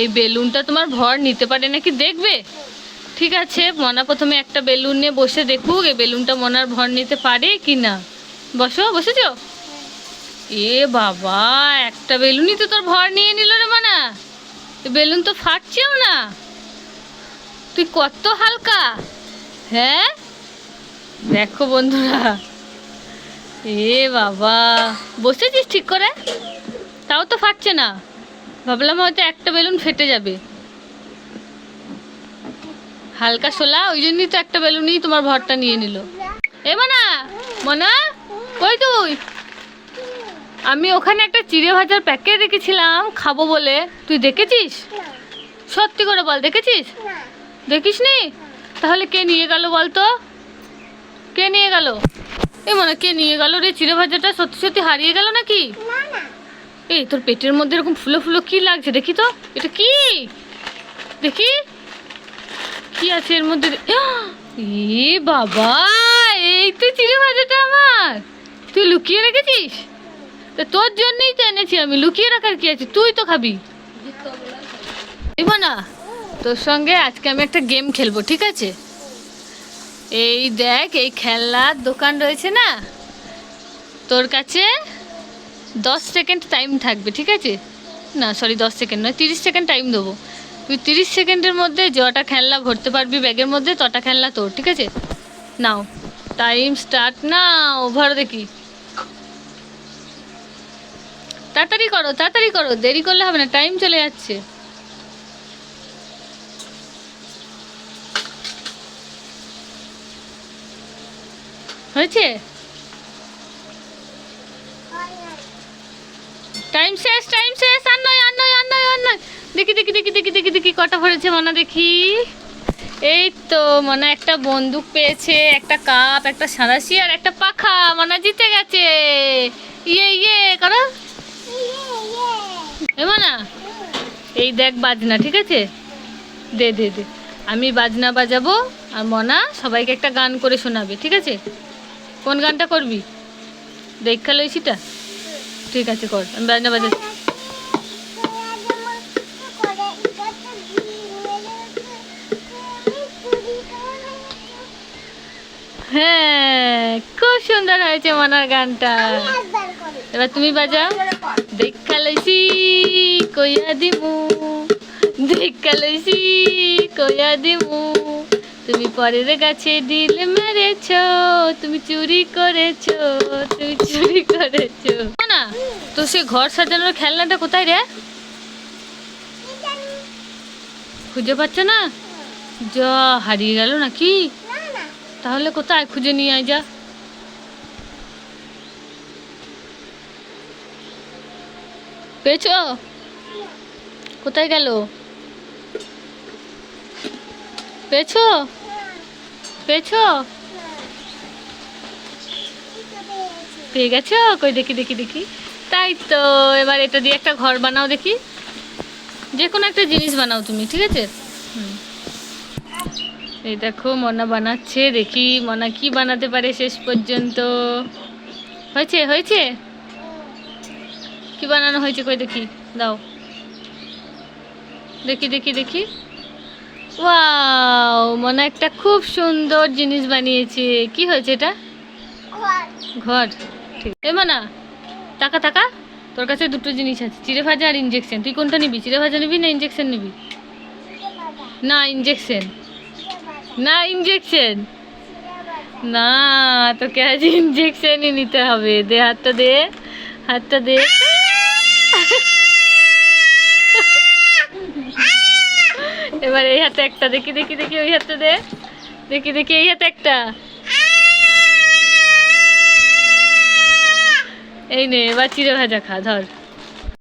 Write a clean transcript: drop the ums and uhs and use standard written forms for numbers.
এই বেলুনটা তোমার ভর নিতে পারে নাকি দেখবে? ঠিক আছে, মনা প্রথমে একটা বেলুন নিয়ে বসে দেখুক এই বেলুনটা মনার ভর নিতে পারে কি না। বসো, বসেছ? এ বাবা, একটা বেলুনই তো তোর ভর নিয়ে নিল রে মনা। বেলুন তো ফাটছেও না, তুই কত হালকা। হ্যাঁ দেখো বন্ধুরা, এ বাবা, বসেছিস ঠিক করে? তাও তো ফাটছে না। ভাবলাম হয়তো একটা বেলুন ফেটে যাবে। হালকা শোলা, ওই জন্যই তো একটা বেলুনই তোমার ভরটা নিয়ে নিল। এ মনা, মনা কই তুই? আমি ওখানে একটা চিড়ে ভাজার প্যাকেট রেখেছিলাম খাবো বলে, তুই দেখেছিস? সত্যি করে বল, দেখেছিস? দেখিসনি? তাহলে কে নিয়ে গেল বলতো? কে নিয়ে গেল? এ মনে কে নিয়ে গেল রে? চিড়ে ভাজাটা সত্যি সত্যি হারিয়ে গেল নাকি? এই তোর পেটের মধ্যে এরকম ফুলো ফুলো কি লাগছে দেখি তো, এটা কি? দেখি কি আছে এর মধ্যে। এ বাবা, এই তো চিড়ে ভাজাটা আমার। তুই লুকিয়ে রেখেছিস? তা তোর জন্যই তো এনেছি আমি, লুকিয়ে রাখার কি আছে? তুই তো খাবি। না, তোর সঙ্গে আজকে আমি একটা গেম খেলবো, ঠিক আছে? এই দেখ, এই খেলনার দোকান রয়েছে না, তোর কাছে 10 সেকেন্ড টাইম থাকবে, ঠিক আছে? না সরি, 10 সেকেন্ড নয়, 30 সেকেন্ড টাইম দেবো। তুই 30 সেকেন্ডের মধ্যে যটা খেলনা ভরতে পারবি ব্যাগের মধ্যে তটা খেলনা তোর, ঠিক আছে? নাও, টাইম স্টার্ট নাও, ভর দেখি। তাড়াতাড়ি করো, তাড়াতাড়ি করো, দেরি করলে হবে না, টাইম চলে যাচ্ছে। হয়েছে? টাইম শেষ, টাইম শেষ। আর নয়, আর নয়, আর নয়, আর নয়। দেখি দেখি দেখি দেখি দেখি দেখি কটা ভরেছে মনা, দেখি। এই তো মনা একটা বন্দুক পেয়েছে, একটা কাপ, একটা সাঁড়াশি আর একটা পাখা। মনা জিতে গেছে। ইয়ে ইয়ে করো। এ মনা, এই দেখ বাজনা, ঠিক আছে? দে দে দে, আমি বাজনা বাজাবো আর মনা সবাইকে একটা গান করে শোনাবে, ঠিক আছে? কোন গানটা করবি? দেখা লইছিটা? ঠিক আছে কর, আমি বাজনা বাজাচ্ছি। হ্যাঁ, খুব সুন্দর হয়েছে মনার গানটা। এবার তুমি বাজাও। দেখা লইছি কইয়া দিমু, দেখা লইছি কইয়া দিমু, তুমি পরের গাছে ডিল মেরেছো, তুমি চুরি করেছো, তুমি চুরি করেছো। না তো সে ঘর সাজানোর খেলনাটা কোথায় রে? খুঁজে পাচ্ছ না? যা, হারিয়ে গেল নাকি? তাহলে কোথায়, খুঁজে নিয়ে আয় যা। পেয়েছো? কোথায় গেল? পেয়েছো? পেয়েছো? পেয়ে গেছো? কই দেখি দেখি দেখি। তাই তো, এবার এটা দিয়ে একটা ঘর বানাও দেখি। যে কোনো একটা জিনিস বানাও তুমি, ঠিক আছে? এই দেখো মনা বানাচ্ছে, দেখি মনা কি বানাতে পারে শেষ পর্যন্ত। হয়েছে? হয়েছে? কি বানানো হয়েছে কই দেখি, দাও দেখি দেখি দেখি। ওয়াও, মনা একটা খুব সুন্দর জিনিস বানিয়েছে। কি হয়েছে এটা? ঘর। ঠিক। এ মনা, টাকা টাকা, তোর কাছে দুটো জিনিস আছে, চিড়ে ভাজা আর ইঞ্জেকশন। তুই কোনটা নিবি? চিড়ে ভাজা নিবি না ইঞ্জেকশন নিবি? না ইঞ্জেকশন। না ইঞ্জেকশন। না, তোকে আজ ইঞ্জেকশনই নিতে হবে। দে হাতটা, দে হাতটা দে। এবার এই হাতে একটা, দেখি দেখি দেখি, ওই হাতে দে, দেখি দেখি, এই হাতে একটা। এই নে, এবার চিড়ে ভাজা খা, ধর।